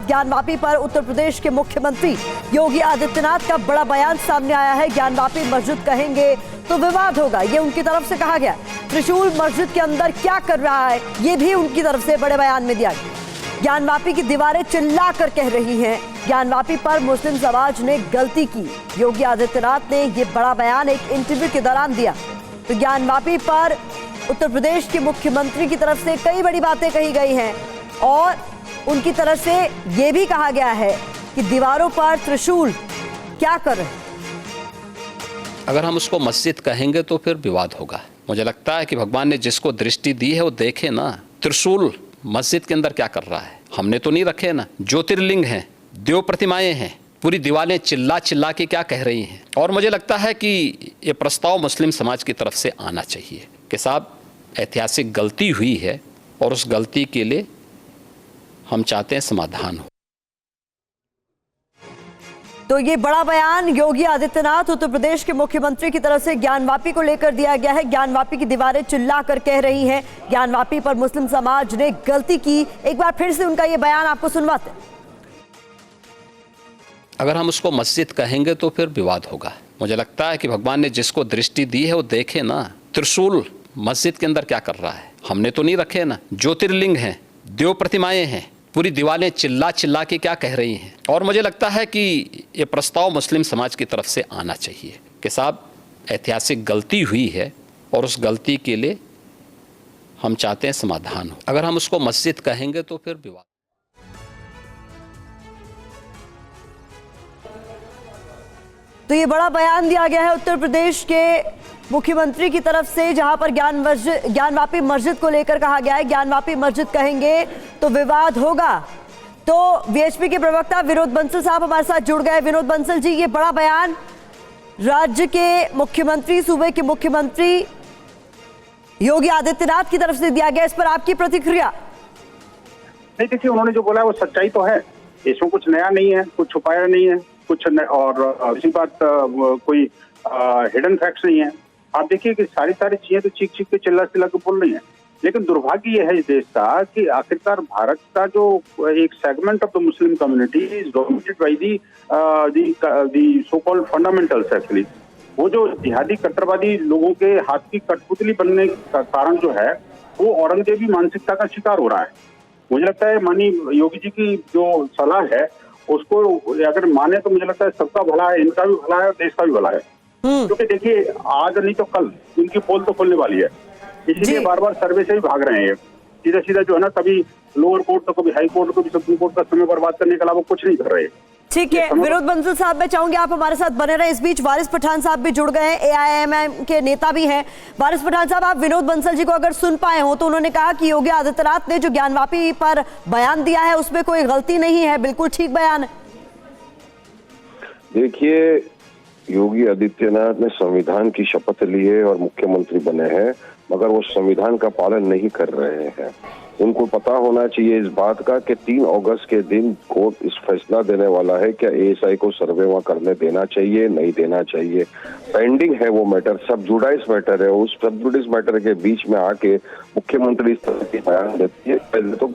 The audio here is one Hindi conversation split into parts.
ज्ञानवापी पर उत्तर प्रदेश के मुख्यमंत्री योगी आदित्यनाथ का बड़ा बयान सामने आया है। ज्ञानवापी मस्जिद कहेंगे तो विवाद होगा, ये उनकी तरफ से कहा गया। त्रिशूल मस्जिद के अंदर क्या कर रहा है, ये भी उनकी तरफ से बड़े बयान में दिया गया। ज्ञानवापी की दीवारें चिल्ला कर कह रही हैं, ज्ञानवापी पर मुस्लिम समाज ने गलती की। योगी आदित्यनाथ ने ये बड़ा बयान एक इंटरव्यू के दौरान दिया। तो ज्ञानवापी पर उत्तर प्रदेश के मुख्यमंत्री की तरफ से कई बड़ी बातें कही गई हैं और उनकी तरफ से यह भी कहा गया है कि दीवारों पर त्रिशूल क्या कर रहे हैं। अगर हम उसको मस्जिद कहेंगे तो फिर विवाद होगा। मुझे लगता है कि भगवान ने जिसको दृष्टि दी है वो देखे ना, त्रिशूल मस्जिद के अंदर क्या कर रहा है। हमने तो नहीं रखे ना, ज्योतिर्लिंग हैं, देव प्रतिमाएं हैं, पूरी दीवारें चिल्ला चिल्ला के क्या कह रही हैं। और मुझे लगता है कि ये प्रस्ताव मुस्लिम समाज की तरफ से आना चाहिए कि साहब ऐतिहासिक गलती हुई है और उस गलती के लिए हम चाहते हैं समाधान हो। तो ये बड़ा बयान योगी आदित्यनाथ उत्तर प्रदेश के मुख्यमंत्री की तरफ से ज्ञानवापी को लेकर दिया गया है। ज्ञानवापी की दीवारें चिल्ला कर कह रही हैं, ज्ञानवापी पर मुस्लिम समाज ने गलती की। एक बार फिर से उनका ये बयान आपको सुनवाते हैं। अगर हम उसको मस्जिद कहेंगे तो फिर विवाद होगा। मुझे लगता है कि भगवान ने जिसको दृष्टि दी है वो देखे ना, त्रिशूल मस्जिद के अंदर क्या कर रहा है। हमने तो नहीं रखे ना, ज्योतिर्लिंग हैं, देव प्रतिमाएं हैं, पूरी दीवारें चिल्ला चिल्ला के क्या कह रही हैं। और मुझे लगता है कि ये प्रस्ताव मुस्लिम समाज की तरफ से आना चाहिए कि साहब ऐतिहासिक गलती हुई है और उस गलती के लिए हम चाहते हैं समाधान हो। अगर हम उसको मस्जिद कहेंगे तो फिर विवाद। तो ये बड़ा बयान दिया गया है उत्तर प्रदेश के मुख्यमंत्री की तरफ से, जहां पर ज्ञानवापी मस्जिद को लेकर कहा गया है ज्ञानवापी मस्जिद कहेंगे तो विवाद होगा। तो वीएचपी के प्रवक्ता विनोद बंसल साहब हमारे साथ जुड़ गए। विनोद बंसल जी, ये बड़ा बयान राज्य के मुख्यमंत्री, सूबे के मुख्यमंत्री योगी आदित्यनाथ की तरफ से दिया गया, इस पर आपकी प्रतिक्रिया? नहीं, देखिए उन्होंने जो बोला है वो सच्चाई तो है, इसमें कुछ नया नहीं है, कुछ छुपाया नहीं है, कुछ और इसी बात कोई हिडन फैक्ट्स नहीं है। आप देखिए कि सारी चीजें तो चीख के चिल्ला के बोल रही हैं। लेकिन दुर्भाग्य यह है इस देश का कि आखिरकार भारत का जो एक segment of the Muslim community is dominated by the so called fundamentals. Actually वो जो जिहादी कट्टरवादी लोगों के हाथ की कठपुतली बनने का कारण जो है वो औरंगजेबी मानसिकता का शिकार हो रहा है। मुझे लगता है माननीय योगी जी की जो सलाह है उसको अगर माने तो मुझे लगता है सबका भला है, इनका भी भला है और देश का भी भला है। क्योंकि देखिए आज नहीं तो कल इनकी पोल तो खुलने वाली है, इसीलिए बार बार सर्वे से ही भाग रहे हैं। सीधा जो है ना, कभी लोअर कोर्ट तो कभी हाई कोर्ट तो कभी सुप्रीम कोर्ट का समय बर्बाद करने के अलावा कुछ नहीं कर रहे। ठीक है विनोद बंसल साहब, मैं चाहूंगी आप हमारे साथ बने रहे। इस बीच वारिस पठान साहब भी जुड़ गए हैं, AIMM के नेता भी हैं। वारिस पठान साहब, आप विनोद बंसल जी को अगर सुन पाए हो तो उन्होंने कहा कि योगी आदित्यनाथ ने जो ज्ञानवापी पर बयान दिया है उसमें कोई गलती नहीं है, बिल्कुल ठीक बयान है। देखिए, योगी आदित्यनाथ ने संविधान की शपथ ली है और मुख्यमंत्री बने हैं, मगर वो संविधान का पालन नहीं कर रहे हैं। उनको पता होना चाहिए इस बात का कि 3 अगस्त के दिन कोर्ट इस फैसला देने वाला है क्या ASI को सर्वे वहां करने देना चाहिए, नहीं देना चाहिए। पेंडिंग है वो मैटर, सब जुडाइस मैटर है। उस सब जुडिस मैटर के बीच में आके मुख्यमंत्री इस तरह के बयान देती है। पहले तो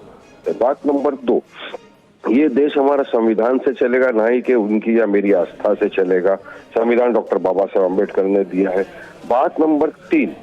बात नंबर 2, ये देश हमारा संविधान से चलेगा, ना ही कि उनकी या मेरी आस्था से चलेगा। संविधान डॉक्टर बाबा साहब अम्बेडकर ने दिया है। बात नंबर 3,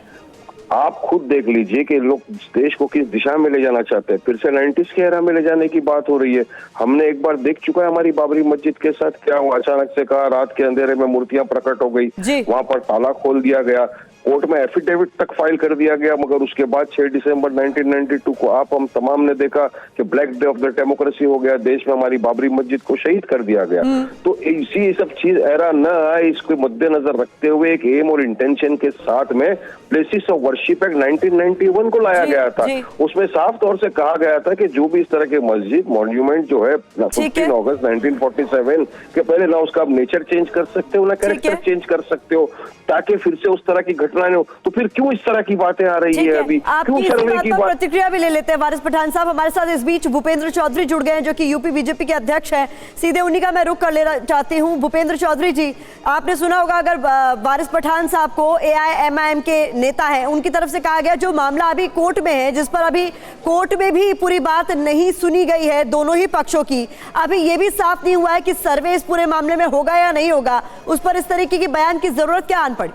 आप खुद देख लीजिए कि लोग देश को किस दिशा में ले जाना चाहते हैं। फिर से 90s के एरा में ले जाने की बात हो रही है। हमने एक बार देख चुका है हमारी बाबरी मस्जिद के साथ क्या हुआ। अचानक से कहा रात के अंधेरे में मूर्तियां प्रकट हो गई, वहां पर ताला खोल दिया गया, कोर्ट में एफिडेविट तक फाइल कर दिया गया, मगर उसके बाद 6 दिसंबर 1992 को हम तमाम ने देखा कि black day of the democracy हो गया। देश में हमारी बाबरी मस्जिद को शहीद कर दिया गया। तो इसी सब चीज एरा न आए, इसको मद्देनजर रखते हुए एक एम और इंटेंशन के साथ में प्लेसेस ऑफ वर्शिप एक्ट 1991 को लाया गया था। उसमें साफ तौर से कहा गया था कि जो भी इस तरह के मस्जिद मॉन्यूमेंट जो है 15 अगस्त 1947 के पहले ना उसका आप नेचर चेंज कर सकते हो, ना कैरेक्टर चेंज कर सकते हो, ताकि फिर से उस तरह की घटनाएं हो, तो फिर क्यों इस तरह की बातें आ रही है अभी, क्यों सर्वे की बात? प्रतिक्रिया भी ले लेते हैं वारिस पठान साहब हमारे साथ। इस बीच भूपेंद्र चौधरी जुड़ गए हैं जो कि यूपी बीजेपी के अध्यक्ष हैं। सीधे उन्हीं का मैं रुख कर लेना चाहती हूँ। भूपेंद्र चौधरी जी, आपने सुना होगा, अगर वारिस पठान साहब को AIMIM के नेता हैं, उनकी तरफ से कहा गया जो मामला अभी कोर्ट में है, जिस पर अभी कोर्ट में भी पूरी बात नहीं सुनी गई है दोनों ही पक्षों की, अभी ये भी साफ नहीं हुआ है कि सर्वे इस पूरे मामले में होगा या नहीं होगा, उस पर इस तरीके की बयान की जरूरत क्या आन पड़ी?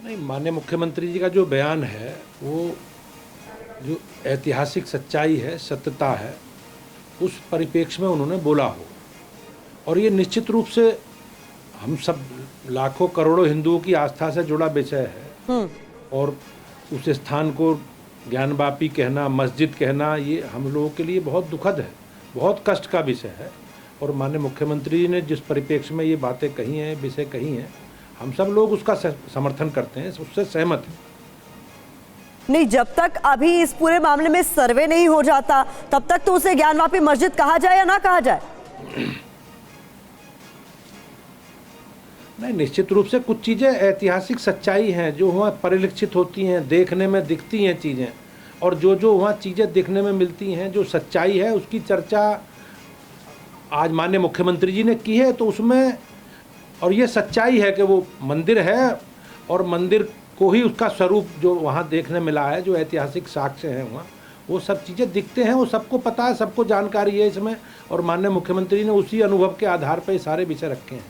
नहीं, माननीय मुख्यमंत्री जी का जो बयान है वो जो ऐतिहासिक सच्चाई है, सत्यता है, उस परिप्रेक्ष्य में उन्होंने बोला हो। और ये निश्चित रूप से हम सब लाखों करोड़ों हिंदुओं की आस्था से जुड़ा विषय है। और उस स्थान को ज्ञानवापी कहना, मस्जिद कहना, ये हम लोगों के लिए बहुत दुखद है, बहुत कष्ट का विषय है। और माननीय मुख्यमंत्री जी ने जिस परिप्रेक्ष्य में ये बातें कही हैं, विषय कही हैं, हम सब लोग उसका समर्थन करते हैं, उससे सहमत हैं। नहीं, जब तक अभी इस पूरे मामले में सर्वे नहीं हो जाता तब तक तो उसे ज्ञानवापी मस्जिद कहा जाए या ना कहा जाए? नहीं, निश्चित रूप से कुछ चीज़ें ऐतिहासिक सच्चाई हैं जो वहाँ परिलक्षित होती हैं, देखने में दिखती हैं चीज़ें, और जो वहाँ चीज़ें देखने में मिलती हैं, जो सच्चाई है उसकी चर्चा आज माननीय मुख्यमंत्री जी ने की है। तो उसमें, और ये सच्चाई है कि वो मंदिर है और मंदिर को ही उसका स्वरूप जो वहाँ देखने मिला है, जो ऐतिहासिक साक्ष्य हैं वहाँ, वो सब चीज़ें दिखते हैं, वो सबको पता है, सबको जानकारी है इसमें। और माननीय मुख्यमंत्री ने उसी अनुभव के आधार पर ये सारे विषय रखे हैं।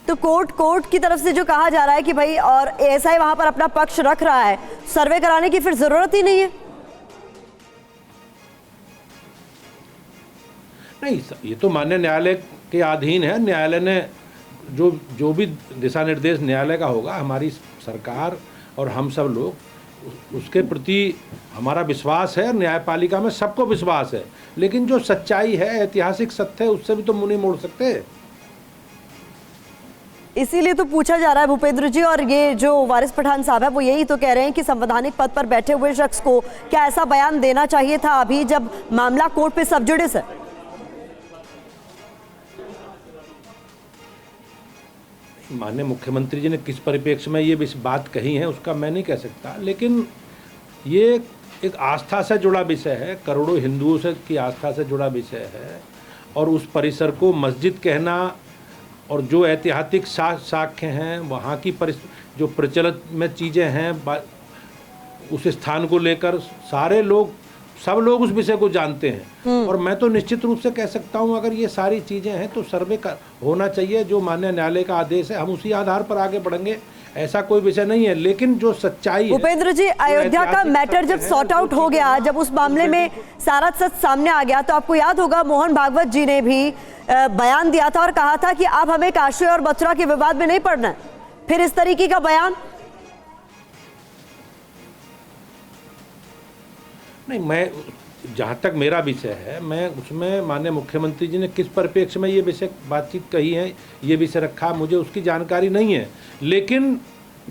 तो कोर्ट की तरफ से जो कहा जा रहा है कि भाई, और ASI वहां पर अपना पक्ष रख रहा है, सर्वे कराने की फिर जरूरत ही नहीं है। नहीं, ये तो माननीय न्यायालय के अधीन है। न्यायालय ने जो भी दिशा निर्देश न्यायालय का होगा, हमारी सरकार और हम सब लोग उसके प्रति हमारा विश्वास है, न्यायपालिका में सबको विश्वास है। लेकिन जो सच्चाई है, ऐतिहासिक सत्य है, उससे भी तो मुंह नहीं मोड़ सकते। इसीलिए तो पूछा जा रहा है भूपेंद्र जी। और ये जो वारिस पठान साहब है वो यही तो कह रहे हैं कि संवैधानिक पद पर बैठे हुए शख्स को क्या ऐसा बयान देना चाहिए था अभी जब मामला कोर्ट पे सब जुडिस है? माननीय मुख्यमंत्री जी ने किस परिप्रेक्ष्य में ये बात कही है उसका मैं नहीं कह सकता, लेकिन ये एक आस्था से जुड़ा विषय है, करोड़ों हिंदुओं से की आस्था से जुड़ा विषय है। और उस परिसर को मस्जिद कहना और जो ऐतिहासिक साक्ष्य हैं, वहाँ की जो प्रचलित में चीज़ें हैं, उस स्थान को लेकर सारे लोग, सब लोग उस विषय को जानते हैं। और मैं तो निश्चित रूप से कह सकता हूँ, अगर ये सारी चीज़ें हैं तो सर्वे का होना चाहिए। जो माननीय न्यायालय का आदेश है, हम उसी आधार पर आगे बढ़ेंगे, ऐसा कोई विषय नहीं है। लेकिन जो सच्चाई, भूपेंद्र जी, अयोध्या का मैटर जब सॉर्ट आउट हो गया, जब उस मामले में सारा सच सामने आ गया, तो आपको याद होगा मोहन भागवत जी ने भी बयान दिया था और कहा था कि अब हमें काशी और मथुरा के विवाद में नहीं पड़ना है। फिर इस तरीके का बयान नहीं, मैं जहाँ तक मेरा विषय है, मैं उसमें माननीय मुख्यमंत्री जी ने किस परिप्रेक्ष्य में ये विषय बातचीत कही है, ये विषय रखा, मुझे उसकी जानकारी नहीं है। लेकिन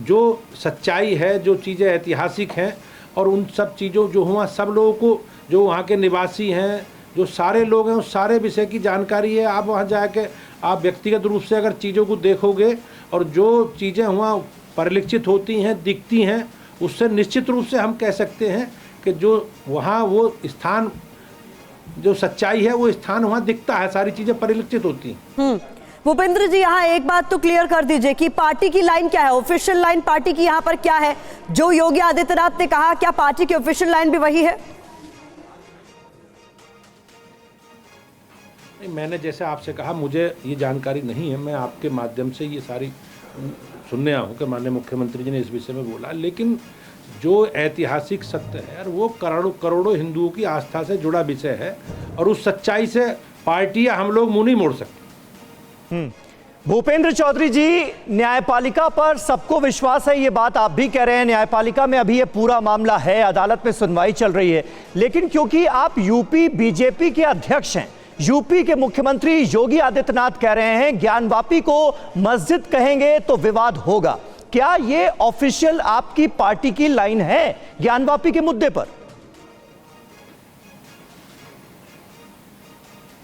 जो सच्चाई है, जो चीज़ें ऐतिहासिक हैं, और उन सब चीज़ों जो हुआ, सब लोगों को, जो वहाँ के निवासी हैं, जो सारे लोग हैं, उस सारे विषय की जानकारी है। आप वहाँ जाके आप व्यक्तिगत रूप से अगर चीज़ों को देखोगे और जो चीज़ें वहाँ परिलक्षित होती हैं, दिखती हैं, उससे निश्चित रूप से हम कह सकते हैं कि जो वहाँ वो स्थान, जो सच्चाई है, वो स्थान वहाँ दिखता है, सारी चीज़ें परिलक्षित होती हैं। भूपेंद्र जी, यहाँ एक बात तो क्लियर कर दीजिए कि पार्टी की लाइन क्या है, ऑफिशियल लाइन पार्टी की यहाँ पर क्या है? जो योगी आदित्यनाथ ने कहा, क्या पार्टी की ऑफिशियल लाइन भी वही है? नहीं, मैंने जैसे आपसे कहा, मुझे ये जानकारी नहीं है। मैं आपके माध्यम से ये सारी सुनने आया हूँ कि माननीय मुख्यमंत्री जी ने इस विषय में बोला। लेकिन जो ऐतिहासिक सत्य है, वो करोड़ों हिंदुओं की आस्था से जुड़ा विषय है, और उस सच्चाई से पार्टी या हम लोग मुंह नहीं मोड़ सकते। भूपेंद्र चौधरी जी, न्यायपालिका पर सबको विश्वास है, ये बात आप भी कह रहे हैं। न्यायपालिका में अभी ये पूरा मामला है, अदालत में सुनवाई चल रही है। लेकिन क्योंकि आप यूपी बीजेपी के अध्यक्ष हैं, यूपी के मुख्यमंत्री योगी आदित्यनाथ कह रहे हैं ज्ञानवापी को मस्जिद कहेंगे तो विवाद होगा, क्या ये ऑफिशियल आपकी पार्टी की लाइन है ज्ञानवापी के मुद्दे पर?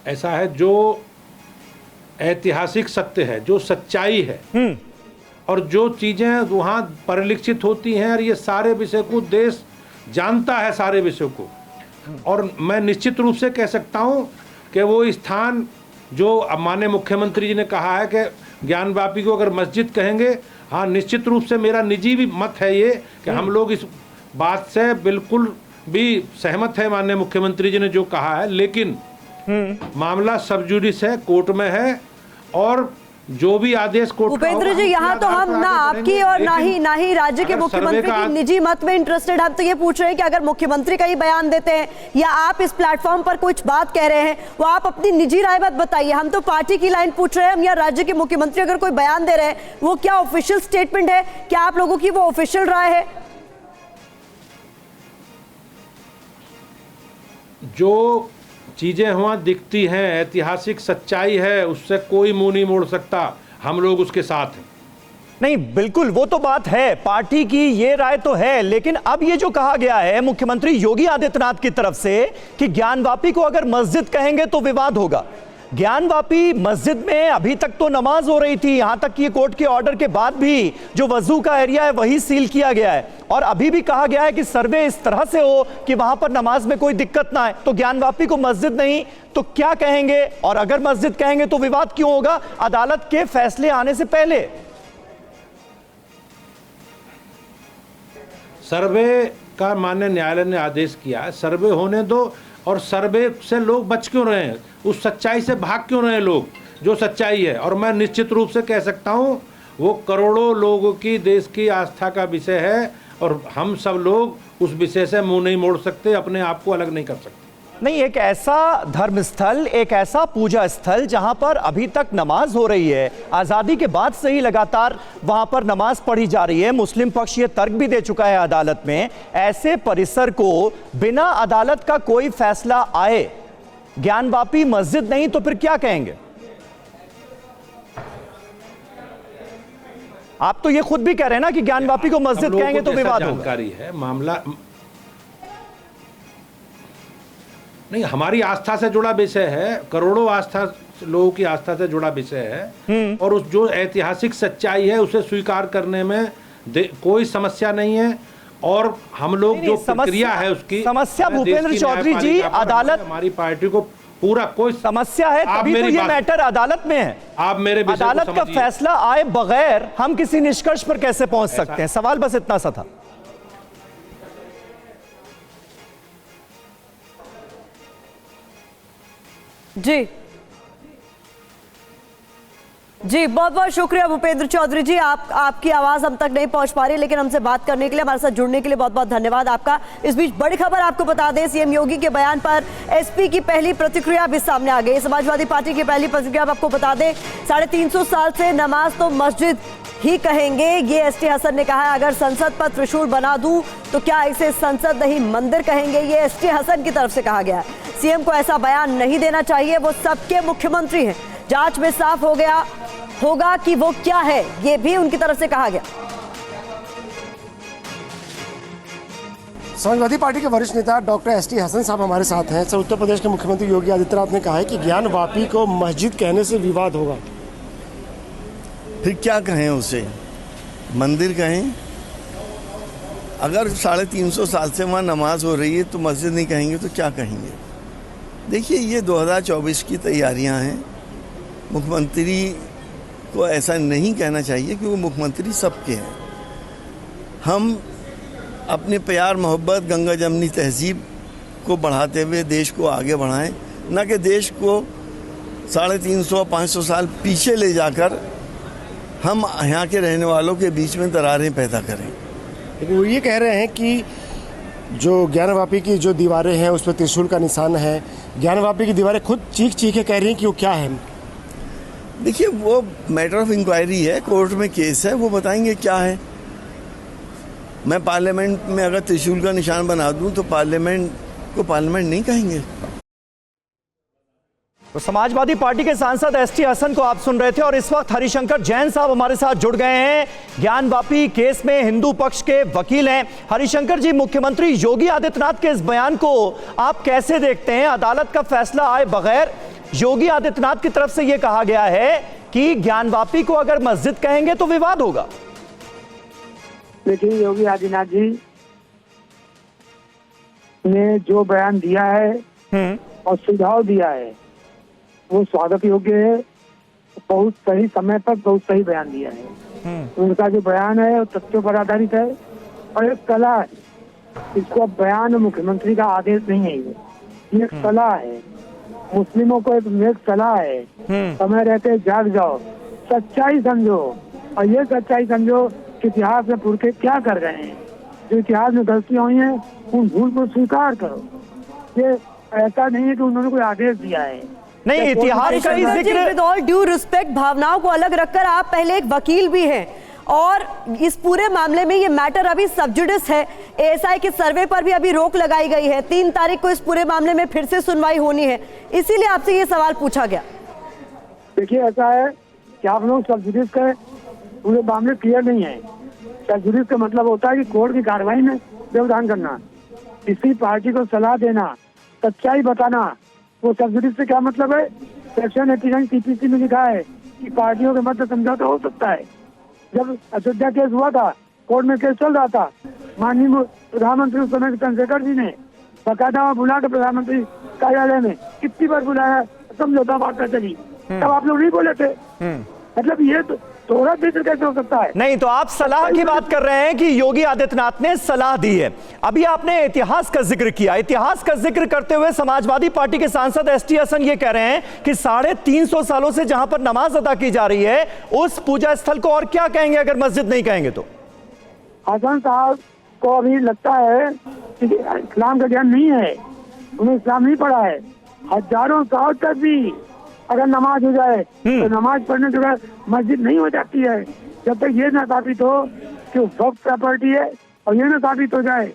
ऐसा है, जो ऐतिहासिक सत्य है, जो सच्चाई है और जो चीजें वहां परिलक्षित होती हैं, और ये सारे विषय को देश जानता है, सारे विषयों को। और मैं निश्चित रूप से कह सकता हूं कि वो स्थान जो अब माननीय मुख्यमंत्री जी ने कहा है कि ज्ञानवापी को अगर मस्जिद कहेंगे, हाँ निश्चित रूप से मेरा निजी भी मत है ये कि हम लोग इस बात से बिल्कुल भी सहमत है माननीय मुख्यमंत्री जी ने जो कहा है, लेकिन मामला सब जुडिस है, कोर्ट में है, और जो भी आदेश कोर्ट का उपेंद्र होगा, जी, यहाँ तो हम ना आपकी और ना ही राज्य के मुख्यमंत्री की निजी मत में इंटरेस्टेड। हम तो ये पूछ रहे हैं कि अगर मुख्यमंत्री कहीं बयान देते हैं या आप इस प्लेटफॉर्म पर कुछ बात कह रहे हैं, वो आप अपनी निजी राय मत बताइए। हम तो पार्टी की लाइन पूछ रहे हैं, हम या राज्य के मुख्यमंत्री अगर कोई बयान दे रहे हैं, वो क्या ऑफिशियल स्टेटमेंट है? क्या आप लोगों की वो ऑफिशियल राय है? जो चीजें वहां दिखती हैं, ऐतिहासिक सच्चाई है, उससे कोई मुंह नहीं मोड़ सकता। हम लोग उसके साथ हैं। नहीं, बिल्कुल वो तो बात है, पार्टी की ये राय तो है, लेकिन अब ये जो कहा गया है मुख्यमंत्री योगी आदित्यनाथ की तरफ से कि ज्ञानवापी को अगर मस्जिद कहेंगे तो विवाद होगा। ज्ञानवापी मस्जिद में अभी तक तो नमाज हो रही थी, यहां तक कि कोर्ट के ऑर्डर के बाद भी जो वजू का एरिया है वही सील किया गया है, और अभी भी कहा गया है कि सर्वे इस तरह से हो कि वहां पर नमाज में कोई दिक्कत ना आए। तो ज्ञानवापी को मस्जिद नहीं तो क्या कहेंगे? और अगर मस्जिद कहेंगे तो विवाद क्यों होगा अदालत के फैसले आने से पहले? सर्वे का माननीय न्यायालय ने आदेश किया है, सर्वे होने दो, और सर्वे से लोग बच क्यों रहे हैं, उस सच्चाई से भाग क्यों रहे हैं लोग, जो सच्चाई है। और मैं निश्चित रूप से कह सकता हूं वो करोड़ों लोगों की देश की आस्था का विषय है, और हम सब लोग उस विषय से मुंह नहीं मोड़ सकते, अपने आप को अलग नहीं कर सकते। नहीं, एक ऐसा धर्मस्थल, एक ऐसा पूजा स्थल जहां पर अभी तक नमाज हो रही है, आज़ादी के बाद से ही लगातार वहां पर नमाज पढ़ी जा रही है, मुस्लिम पक्ष ये तर्क भी दे चुका है अदालत में, ऐसे परिसर को बिना अदालत का कोई फैसला आए ज्ञानवापी मस्जिद नहीं तो फिर क्या कहेंगे? आप तो ये खुद भी कह रहे हैं ना कि ज्ञानवापी को मस्जिद कहेंगे तो विवाद होगा। जानकारी है मामला नहीं, हमारी आस्था से जुड़ा विषय है, करोड़ों आस्था लोगों की आस्था से जुड़ा विषय है, और उस जो ऐतिहासिक सच्चाई है उसे स्वीकार करने में कोई समस्या नहीं है। और हम लोग जो प्रक्रिया है उसकी समस्या भूपेंद्र चौधरी जी, अदालत हमारी पार्टी को पूरा कोई समस्या है, तभी तो ये मैटर अदालत में है। आप मेरे अदालत का फैसला आए बगैर हम किसी निष्कर्ष पर कैसे पहुंच सकते हैं? सवाल बस इतना सा था। जी जी, बहुत बहुत शुक्रिया भूपेंद्र चौधरी जी। आपकी आवाज हम तक नहीं पहुंच पा रही, लेकिन हमसे बात करने के लिए, हमारे साथ जुड़ने के लिए बहुत बहुत धन्यवाद आपका। इस बीच बड़ी खबर आपको बता दें, सीएम योगी के बयान पर एसपी की पहली प्रतिक्रिया भी सामने आ गई। समाजवादी पार्टी की पहली प्रतिक्रिया आपको बता दें, 350 साल से नमाज तो मस्जिद ही कहेंगे, ये एसटी हसन ने कहा है। अगर संसद पर त्रिशूल बना दूं तो क्या इसे संसद नहीं मंदिर कहेंगे, ये एसटी हसन की तरफ से कहा गया है। सीएम को ऐसा बयान नहीं देना चाहिए, वो सबके मुख्यमंत्री हैं। जांच में साफ होगा कि वो क्या है, ये भी उनकी तरफ से कहा गया। समाजवादी पार्टी के वरिष्ठ नेता डॉक्टर एसटी हसन साहब हमारे साथ हैं। सर, उत्तर प्रदेश के मुख्यमंत्री योगी आदित्यनाथ ने कहा है कि ज्ञानवापी को मस्जिद कहने से विवाद होगा। फिर क्या कहें उसे, मंदिर कहें? अगर 350 साल से वहाँ नमाज हो रही है तो मस्जिद नहीं कहेंगे तो क्या कहेंगे? देखिए, ये 2024 की तैयारियां हैं। मुख्यमंत्री को ऐसा नहीं कहना चाहिए क्योंकि मुख्यमंत्री सबके हैं। हम अपने प्यार मोहब्बत गंगा जमनी तहजीब को बढ़ाते हुए देश को आगे बढ़ाएं, न कि देश को 350-500 साल पीछे ले जाकर हम यहाँ के रहने वालों के बीच में दरारें पैदा करें। लेकिन वो ये कह रहे हैं कि जो ज्ञानवापी की जो दीवारें हैं उस पर त्रिशूल का निशान है। ज्ञानवापी की दीवारें खुद चीख के कह रही हैं कि वो क्या है। देखिए, वो मैटर ऑफ इंक्वायरी है, कोर्ट में केस है, वो बताएंगे क्या है। मैं पार्लियामेंट में अगर त्रिशूल का निशान बना दूं तो पार्लियामेंट को पार्लियामेंट नहीं कहेंगे। तो समाजवादी पार्टी के सांसद एसटी हसन को आप सुन रहे थे, और इस वक्त हरिशंकर जैन साहब हमारे साथ जुड़ गए हैं, ज्ञानवापी केस में हिंदू पक्ष के वकील हैं। हरिशंकर जी, मुख्यमंत्री योगी आदित्यनाथ के इस बयान को आप कैसे देखते हैं? अदालत का फैसला आए बगैर योगी आदित्यनाथ की तरफ से यह कहा गया है कि ज्ञानवापी को अगर मस्जिद कहेंगे तो विवाद होगा। देखिए, योगी आदित्यनाथ जी ने जो बयान दिया है और सुझाव दिया है वो स्वागत योग्य है। बहुत सही समय पर बहुत सही बयान दिया है। उनका जो बयान है वो तथ्यों पर आधारित है और एक कला है। इसको बयान मुख्यमंत्री का आदेश नहीं है, ये एक कला है। मुस्लिमों को एक नेक सलाह है, समय रहते जाग जाओ, सच्चाई समझो। और ये सच्चाई समझो कि इतिहास में पुरखे क्या कर रहे हैं, जो इतिहास में गलतियां हुई हैं उन भूल को स्वीकार करो। ये ऐसा नहीं है कि उन्होंने कोई आदेश दिया है। नहीं, इतिहास का ही जिक्र। विद ऑल ड्यू रिस्पेक्ट, भावनाओं को अलग रखकर आप पहले एक वकील भी हैं और इस पूरे मामले में ये मैटर अभी सब जुडिस है। एएसआई के सर्वे पर भी अभी रोक लगाई गई है। 3 तारीख को इस पूरे मामले में फिर से सुनवाई होनी है, इसीलिए आपसे ये सवाल पूछा गया। देखिए, ऐसा है कि आप लोग सब जुडिस का पूरे मामले क्लियर नहीं है। सब जुडिस का मतलब होता है कि कोर्ट की कार्रवाई में व्यवधान करना, किसी पार्टी को सलाह देना, सच्चाई बताना। वो सब जुडिस से क्या मतलब है? सेक्शन 89 टीपीसी में लिखा है कि पार्टियों के मध्य समझौता हो सकता है। जब अयोध्या केस हुआ था, कोर्ट में केस चल रहा था, माननीय प्रधानमंत्री उस समय चंद्रशेखर जी ने बाकायदा बुला कर प्रधानमंत्री कार्यालय में कितनी बार बुलाया, समझौता बात चली, तब आप लोग नहीं बोले थे। मतलब ये दोहरा जिक्र कैसे हो सकता है? नहीं, तो आप सलाह की बात कर रहे हैं कि योगी आदित्यनाथ ने सलाह दी है। अभी आपने इतिहास का जिक्र किया। इतिहास का जिक्र करते हुए समाजवादी पार्टी के सांसद एसटी हसन ये कह रहे हैं कि 350 सालों से जहां पर नमाज अदा की जा रही है उस पूजा स्थल को और क्या कहेंगे अगर मस्जिद नहीं कहेंगे तो? हसन साहब को अभी लगता है कि इस्लाम का ज्ञान नहीं है, उन्हें इस्लाम नहीं पढ़ा है। हजारों साल तक भी अगर नमाज हो जाए तो नमाज पढ़ने के बाद मस्जिद नहीं हो जाती है, जब तक ये ना साबित हो कि वो वक्त प्रॉपर्टी है, और ये ना साबित हो जाए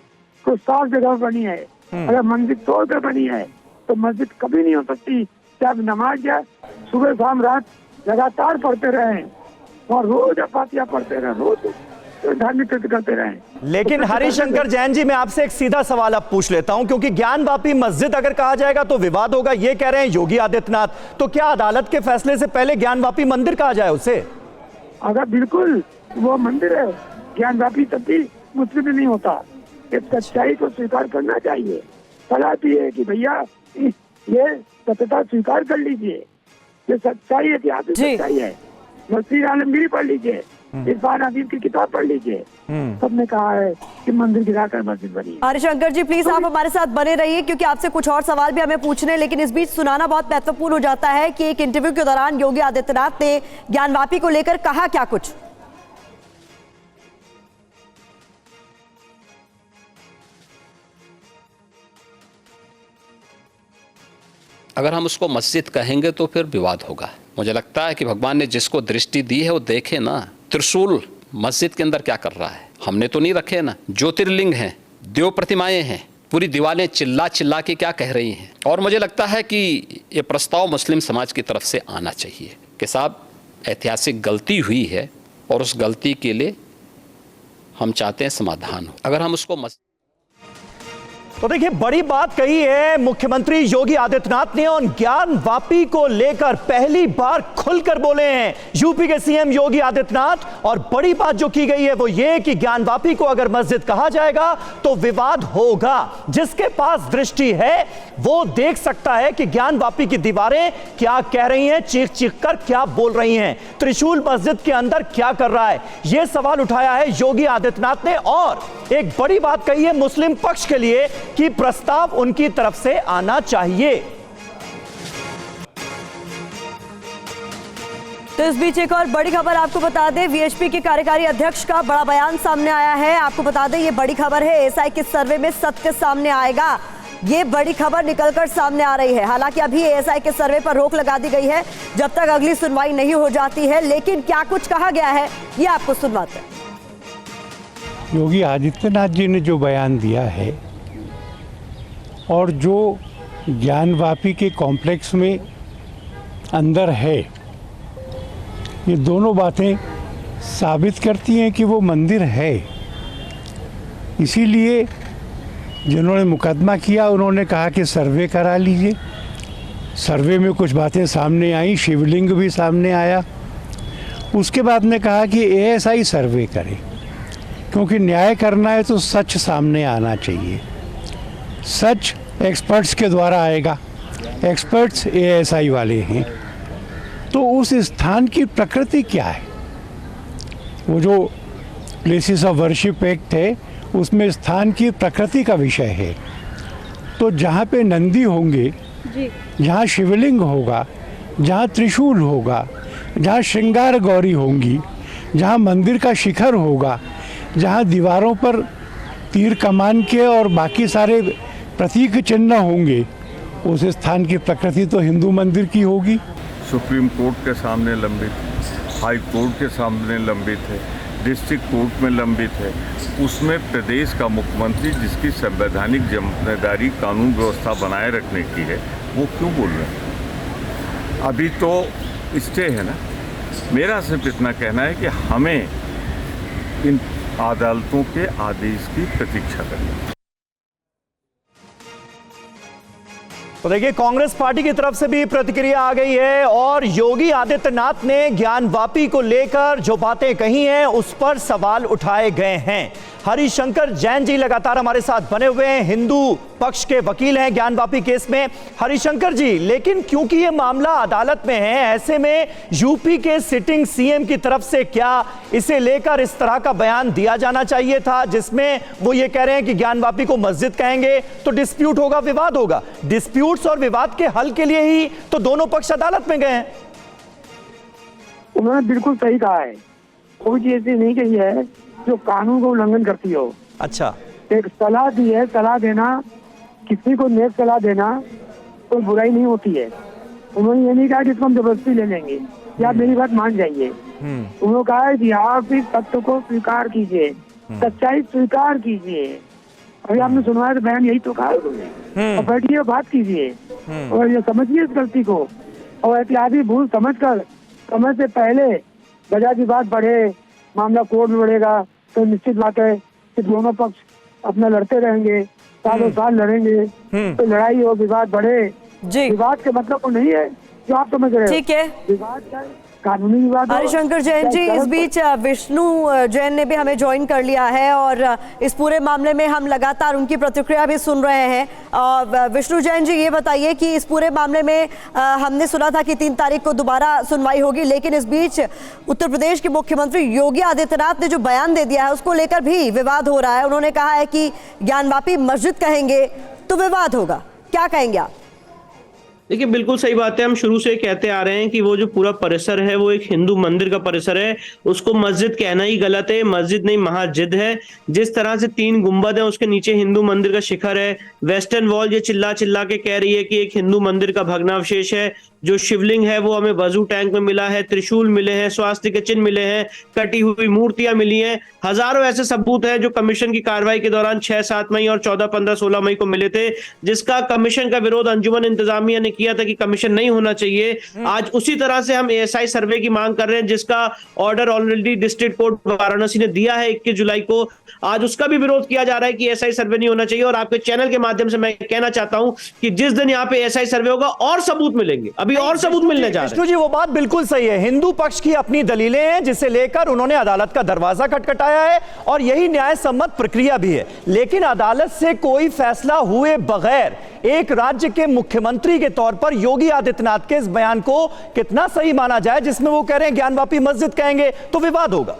कि साफ जगह बनी है। अगर मस्जिद तोड़ कर बनी है तो मस्जिद कभी नहीं हो सकती। जब नमाज या सुबह शाम रात लगातार पढ़ते रहे और रोज फातिहा पढ़ते रहे, रोज धार्मिक कृत्य करते रहे। लेकिन हरिशंकर जैन जी, मैं आपसे एक सीधा सवाल अब पूछ लेता हूं, क्योंकि ज्ञानवापी मस्जिद अगर कहा जाएगा तो विवाद होगा, ये कह रहे हैं योगी आदित्यनाथ। तो क्या अदालत के फैसले से पहले ज्ञानवापी मंदिर कहा जाए उसे? अगर बिल्कुल वो मंदिर है, ज्ञानवापी तब भी मुस्लिम नहीं होता। इस सच्चाई को स्वीकार करना चाहिए। सलाह दी है कि भैया ये सत्यता स्वीकार कर लीजिए, ये सच्चाई है, सच्चाई है। मस्जिद आलमगीरी पढ़ लीजिए, इरफान अदीब की किताब पढ़ लीजिए, सबने कहा है कि मंदिर गिराकर मस्जिद बनी। हरिशंकर जी, प्लीज आप हमारे साथ बने रहिए, क्योंकि आपसे कुछ और सवाल भी हमें पूछने हैं, लेकिन इस बीच सुनाना बहुत महत्वपूर्ण हो जाता है कि एक इंटरव्यू के दौरान योगी आदित्यनाथ ने ज्ञानवापी को लेकर कहा क्या कुछ। अगर हम उसको मस्जिद कहेंगे तो फिर विवाद होगा। मुझे लगता है कि भगवान ने जिसको दृष्टि दी है वो देखे ना, त्रिशूल मस्जिद के अंदर क्या कर रहा है। हमने तो नहीं रखे ना, ज्योतिर्लिंग हैं, देव प्रतिमाएं हैं, पूरी दीवारें चिल्ला चिल्ला के क्या कह रही हैं। और मुझे लगता है कि ये प्रस्ताव मुस्लिम समाज की तरफ से आना चाहिए कि साहब ऐतिहासिक गलती हुई है और उस गलती के लिए हम चाहते हैं समाधान हो। अगर हम उसको तो देखिए, बड़ी बात कही है मुख्यमंत्री योगी आदित्यनाथ ने और ज्ञानवापी को लेकर पहली बार खुलकर बोले हैं यूपी के सीएम योगी आदित्यनाथ। और बड़ी बात जो की गई है वो ये कि ज्ञानवापी को अगर मस्जिद कहा जाएगा तो विवाद होगा। जिसके पास दृष्टि है वो देख सकता है कि ज्ञानवापी की दीवारें क्या कह रही हैं, चीख चीख कर क्या बोल रही हैं, त्रिशूल मस्जिद के अंदर क्या कर रहा है। यह सवाल उठाया है योगी आदित्यनाथ ने और एक बड़ी बात कही है मुस्लिम पक्ष के लिए कि प्रस्ताव उनकी तरफ से आना चाहिए। तो इस बीच एक और बड़ी खबर आपको बता दें, वीएचपी के कार्यकारी अध्यक्ष का बड़ा बयान सामने आया है। आपको बता दें ये बड़ी खबर है, एएसआई के सर्वे में सत्य सामने आएगा, ये बड़ी खबर निकलकर सामने आ रही है। हालांकि अभी एएसआई के सर्वे पर रोक लगा दी गई है जब तक अगली सुनवाई नहीं हो जाती है, लेकिन क्या कुछ कहा गया है ये आपको सुनवाते हैं। योगी आदित्यनाथ जी ने जो बयान दिया है और जो ज्ञानवापी के कॉम्प्लेक्स में अंदर है, ये दोनों बातें साबित करती हैं कि वो मंदिर है। इसीलिए जिन्होंने मुकदमा किया उन्होंने कहा कि सर्वे करा लीजिए। सर्वे में कुछ बातें सामने आई, शिवलिंग भी सामने आया। उसके बाद में कहा कि एएसआई सर्वे करे, क्योंकि न्याय करना है तो सच सामने आना चाहिए। सच एक्सपर्ट्स के द्वारा आएगा, एक्सपर्ट्स एएसआई वाले हैं। तो उस स्थान की प्रकृति क्या है? वो जो प्लेसेस ऑफ वर्शिप एक्ट है उसमें स्थान की प्रकृति का विषय है। तो जहाँ पे नंदी होंगे, जहाँ शिवलिंग होगा, जहाँ त्रिशूल होगा, जहाँ श्रृंगार गौरी होंगी, जहाँ मंदिर का शिखर होगा, जहाँ दीवारों पर तीर कमान के और बाकी सारे प्रतीक चिन्ह होंगे, उस स्थान की प्रकृति तो हिंदू मंदिर की होगी। सुप्रीम कोर्ट के सामने लंबित, हाई कोर्ट के सामने लंबित है, डिस्ट्रिक्ट कोर्ट में लंबित है। उसमें प्रदेश का मुख्यमंत्री, जिसकी संवैधानिक जिम्मेदारी कानून व्यवस्था बनाए रखने की है, वो क्यों बोल रहे हैं? अभी तो स्टे है ना। मेरा सिर्फ इतना कहना है कि हमें इन अदालतों के आदेश की प्रतीक्षा करनी है। तो देखिए, कांग्रेस पार्टी की तरफ से भी प्रतिक्रिया आ गई है और योगी आदित्यनाथ ने ज्ञानवापी को लेकर जो बातें कही हैं उस पर सवाल उठाए गए हैं। हरिशंकर जैन जी लगातार हमारे साथ बने हुए हैं, हिंदू पक्ष के वकील हैं ज्ञानवापी केस में। हरिशंकर जी, लेकिन क्योंकि ये मामला अदालत में है, ऐसे में यूपी के सिटिंग सीएम की तरफ से क्या इसे लेकर इस तरह का बयान दिया जाना चाहिए था, जिसमें वो ये कह रहे हैं कि ज्ञानवापी को मस्जिद कहेंगे तो डिस्प्यूट होगा, विवाद होगा। डिस्प्यूट्स और विवाद के हल के लिए ही तो दोनों पक्ष अदालत में गए हैं। उन्होंने बिल्कुल सही कहा है, कोई चीज ऐसी नहीं कही है जो कानून को उल्लंघन करती हो। अच्छा, एक सलाह दी है, सलाह देना, किसी को नेक सलाह देना कोई बुराई नहीं होती है। उन्होंने ये नहीं कहा कि इसको हम जबरदस्ती ले लेंगे या मेरी बात मान जाइए। उन्होंने कहा है कि आप इस तथ्य को स्वीकार कीजिए, सच्चाई स्वीकार कीजिए। अभी आपने सुनवाया तो बयान यही तो कहा उन्होंने, और बैठिए बात कीजिए और ये समझिए इस गलती को, और एहतियाती भूल समझकर समय से पहले वजह की बात बढ़े, मामला कोर्ट में बढ़ेगा तो निश्चित बात है कि दोनों पक्ष अपना लड़ते रहेंगे, सालों साल लड़ेंगे, तो लड़ाई हो, विवाद बढ़े। विवाद के मतलब वो नहीं है जो आप समझ रहे हो। ठीक है, विवाद क्या है? कानूनी विवाद। हरिशंकर जैन जी, इस बीच विष्णु जैन ने भी हमें ज्वाइन कर लिया है और इस पूरे मामले में हम लगातार उनकी प्रतिक्रिया भी सुन रहे हैं। विष्णु जैन जी, ये बताइए कि इस पूरे मामले में हमने सुना था कि 3 तारीख को दोबारा सुनवाई होगी, लेकिन इस बीच उत्तर प्रदेश के मुख्यमंत्री योगी आदित्यनाथ ने जो बयान दे दिया है उसको लेकर भी विवाद हो रहा है। उन्होंने कहा है कि ज्ञानवापी मस्जिद कहेंगे तो विवाद होगा, क्या कहेंगे आप? देखिए, बिल्कुल सही बात है। हम शुरू से कहते आ रहे हैं कि वो जो पूरा परिसर है वो एक हिंदू मंदिर का परिसर है, उसको मस्जिद कहना ही गलत है। मस्जिद नहीं, महाजिद है। जिस तरह से 3 गुंबद है, उसके नीचे हिंदू मंदिर का शिखर है। वेस्टर्न वॉल ये चिल्ला चिल्ला के कह रही है कि एक हिंदू मंदिर का भग्नावशेष है। जो शिवलिंग है वो हमें वजू टैंक में मिला है, त्रिशूल मिले हैं, स्वास्तिक के चिन्ह मिले हैं, कटी हुई मूर्तियां मिली हैं। हजारों ऐसे सबूत हैं जो कमीशन की कार्रवाई के दौरान 6, 7 मई और 14, 15, 16 मई को मिले थे, जिसका कमीशन का विरोध अंजुमन इंतजामिया ने किया था कि कमीशन नहीं होना चाहिए। आज उसी तरह से हम एएसआई सर्वे की मांग कर रहे हैं, जिसका order already district court Varanasi ने दिया है 21 जुलाई को। आज उसका भी विरोध किया जा रहा है कि एएसआई सर्वे नहीं होना चाहिए। और आपके चैनल के माध्यम से मैं कहना चाहता हूं कि जिस दिन यहाँ पे एएसआई सर्वे होगा और सबूत मिलेंगे, अभी और सबूत मिलने जा रहे हैं। विष्णु जी, वो बात बिल्कुल सही है। हिंदू पक्ष की अपनी दलीलें हैं जिसे लेकर उन्होंने अदालत का दरवाजा खटखटाया है और यही न्याय सम्मत प्रक्रिया भी है। लेकिन अदालत से कोई फैसला हुए बगैर एक राज्य के मुख्यमंत्री के तौर पर योगी आदित्यनाथ के इस बयान को कितना सही माना जाए, जिसमें वो कह रहे हैं ज्ञानवापी मस्जिद कहेंगे तो विवाद होगा?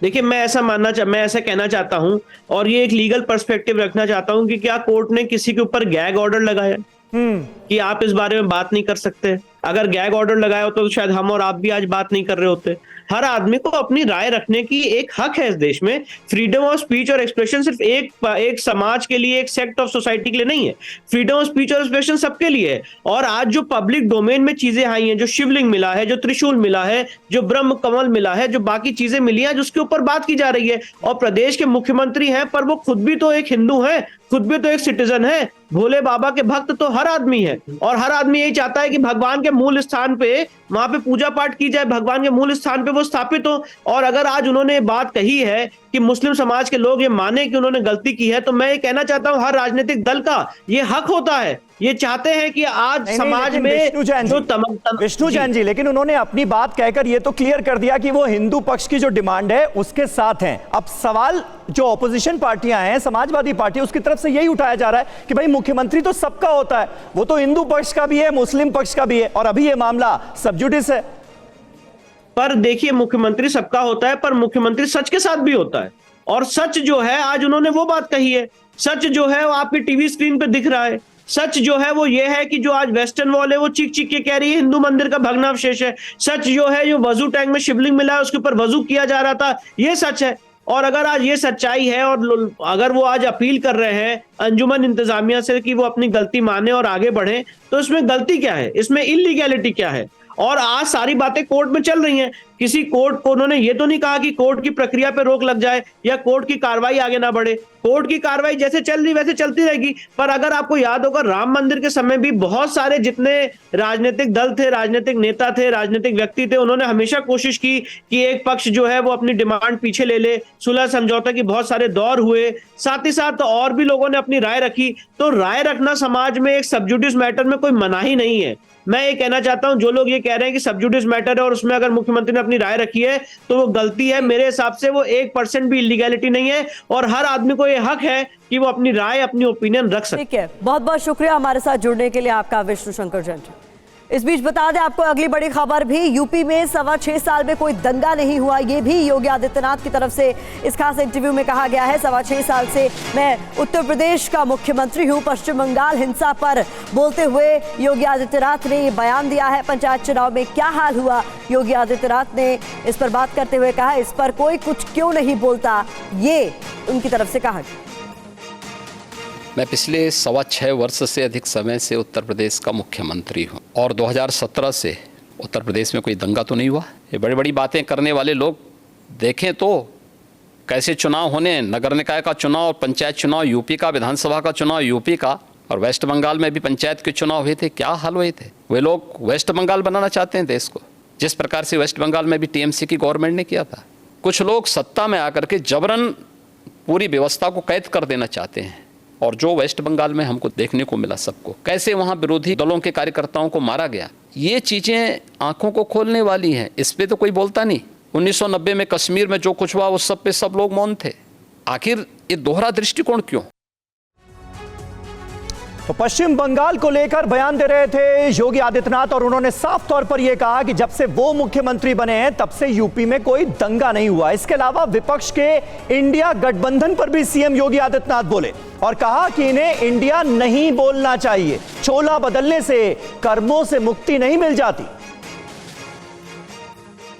देखिए, मैं ऐसा कहना चाहता हूं और ये एक लीगल पर्सपेक्टिव रखना चाहता हूं कि क्या कोर्ट ने किसी के ऊपर गैग ऑर्डर लगाया कि आप इस बारे में बात नहीं कर सकते? अगर गैग ऑर्डर लगाया होता तो शायद हम और आप भी आज बात नहीं कर रहे होते। हर आदमी को अपनी राय रखने की एक हक है इस देश में। फ्रीडम ऑफ स्पीच और एक्सप्रेशन सिर्फ एक समाज के लिए, एक सेक्ट ऑफ सोसाइटी के लिए नहीं है। फ्रीडम ऑफ स्पीच और एक्सप्रेशन सबके लिए है। और आज जो पब्लिक डोमेन में चीजें आई हैं, जो शिवलिंग मिला है, जो त्रिशूल मिला है, जो ब्रह्म कमल मिला है, जो बाकी चीजें मिली हैं, जिसके ऊपर बात की जा रही है। और प्रदेश के मुख्यमंत्री हैं, पर वो खुद भी तो एक हिंदू है, खुद भी तो एक सिटीजन है। भोले बाबा के भक्त तो हर आदमी है और हर आदमी यही चाहता है कि भगवान के मूल स्थान पे, वहां पे पूजा पाठ की जाए, भगवान के मूल स्थान पे वो स्थापित हो। और अगर आज उन्होंने बात कही है कि मुस्लिम समाज के लोग ये माने कि उन्होंने गलती की है, तो मैं ये कहना चाहता हूं हर राजनीतिक दल का ये हक होता है, ये चाहते हैं कि आज समाज में विष्णु जैन जी, लेकिन उन्होंने अपनी बात कहकर ये तो क्लियर कर दिया कि वो हिंदू पक्ष की जो डिमांड है उसके साथ हैं। अब सवाल जो ऑपोजिशन पार्टियां हैं, समाजवादी पार्टी, उसकी तरफ से यही उठाया जा रहा है कि भाई मुख्यमंत्री तो सबका होता है, वो तो हिंदू पक्ष का भी है, मुस्लिम पक्ष का भी है, और अभी ये मामला सब जुडिस है। पर देखिए, मुख्यमंत्री सबका होता है, पर मुख्यमंत्री सच के साथ भी होता है, और सच जो है आज उन्होंने वो बात कही है, सच जो है वो आपकी टीवी स्क्रीन पे दिख रहा है। सच जो है वो ये है कि जो आज वेस्टर्न वॉल है वो चीख चीख के कह रही है हिंदू मंदिर का भग्नावशेष है। सच जो है जो वजू टैंक में शिवलिंग मिला है उसके ऊपर वजू किया जा रहा था, ये सच है। और अगर आज ये सच्चाई है और अगर वो आज अपील कर रहे हैं अंजुमन इंतजामिया से कि वो अपनी गलती माने और आगे बढ़े, तो इसमें गलती क्या है, इसमें इलीगैलिटी क्या है? और आज सारी बातें कोर्ट में चल रही हैं। किसी कोर्ट को उन्होंने ये तो नहीं कहा कि कोर्ट की प्रक्रिया पे रोक लग जाए या कोर्ट की कार्रवाई आगे ना बढ़े। कोर्ट की कार्रवाई जैसे चल रही वैसे चलती रहेगी। पर अगर आपको याद होगा, राम मंदिर के समय भी बहुत सारे जितने राजनीतिक दल थे, राजनीतिक नेता थे, राजनीतिक व्यक्ति थे, उन्होंने हमेशा कोशिश की कि एक पक्ष जो है वो अपनी डिमांड पीछे ले ले। सुलह समझौता की बहुत सारे दौर हुए, साथ ही साथ और भी लोगों ने अपनी राय रखी। तो राय रखना समाज में एक सबजुडिस मैटर में कोई मनाही नहीं है। मैं ये कहना चाहता हूं, जो लोग ये कह रहे हैं कि सबजुडिस मैटर है और उसमें अगर मुख्यमंत्री ने अपनी राय रखी है तो वो गलती है। मेरे हिसाब से वो 1% भी इलीगैलिटी नहीं है और हर आदमी को ये हक है कि वो अपनी राय, अपनी ओपिनियन रख सके। ठीक है, बहुत बहुत शुक्रिया हमारे साथ जुड़ने के लिए आपका विष्णु शंकर जैन। इस बीच बता दें आपको अगली बड़ी खबर भी, यूपी में 6.25 साल में कोई दंगा नहीं हुआ, ये भी योगी आदित्यनाथ की तरफ से इस खास इंटरव्यू में कहा गया है। 6.25 साल से मैं उत्तर प्रदेश का मुख्यमंत्री हूं। पश्चिम बंगाल हिंसा पर बोलते हुए योगी आदित्यनाथ ने ये बयान दिया है। पंचायत चुनाव में क्या हाल हुआ, योगी आदित्यनाथ ने इस पर बात करते हुए कहा, इस पर कोई कुछ क्यों नहीं बोलता, ये उनकी तरफ से कहा। मैं पिछले 6.25 वर्ष से अधिक समय से उत्तर प्रदेश का मुख्यमंत्री हूं और 2017 से उत्तर प्रदेश में कोई दंगा तो नहीं हुआ। ये बड़ी बड़ी बातें करने वाले लोग देखें तो कैसे चुनाव होने, नगर निकाय का चुनाव, पंचायत चुनाव यूपी का, विधानसभा का चुनाव यूपी का, और वेस्ट बंगाल में भी पंचायत के चुनाव हुए थे, क्या हाल हुए थे। वे लोग वेस्ट बंगाल बनाना चाहते हैं देश को, जिस प्रकार से वेस्ट बंगाल में भी टीएमसी की गवर्नमेंट ने किया था। कुछ लोग सत्ता में आकर के जबरन पूरी व्यवस्था को कैद कर देना चाहते हैं, और जो वेस्ट बंगाल में हमको देखने को मिला सबको, कैसे वहां विरोधी दलों के कार्यकर्ताओं को मारा गया, ये चीजें आंखों को खोलने वाली हैं। इस पे तो कोई बोलता नहीं। 1990 में कश्मीर में जो कुछ हुआ उस सब पे सब लोग मौन थे। आखिर ये दोहरा दृष्टिकोण क्यों? तो पश्चिम बंगाल को लेकर बयान दे रहे थे योगी आदित्यनाथ, और उन्होंने साफ तौर पर यह कहा कि जब से वो मुख्यमंत्री बने हैं तब से यूपी में कोई दंगा नहीं हुआ। इसके अलावा विपक्ष के इंडिया गठबंधन पर भी सीएम योगी आदित्यनाथ बोले और कहा कि इन्हें इंडिया नहीं बोलना चाहिए, चोला बदलने से कर्मों से मुक्ति नहीं मिल जाती।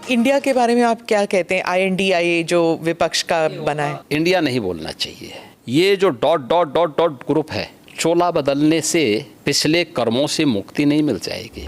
इंडिया के बारे में आप क्या कहते हैं? INDIA जो विपक्ष का बना है, इंडिया नहीं बोलना चाहिए। ये जो ... ग्रुप है, चोला बदलने से पिछले कर्मों से मुक्ति नहीं मिल जाएगी।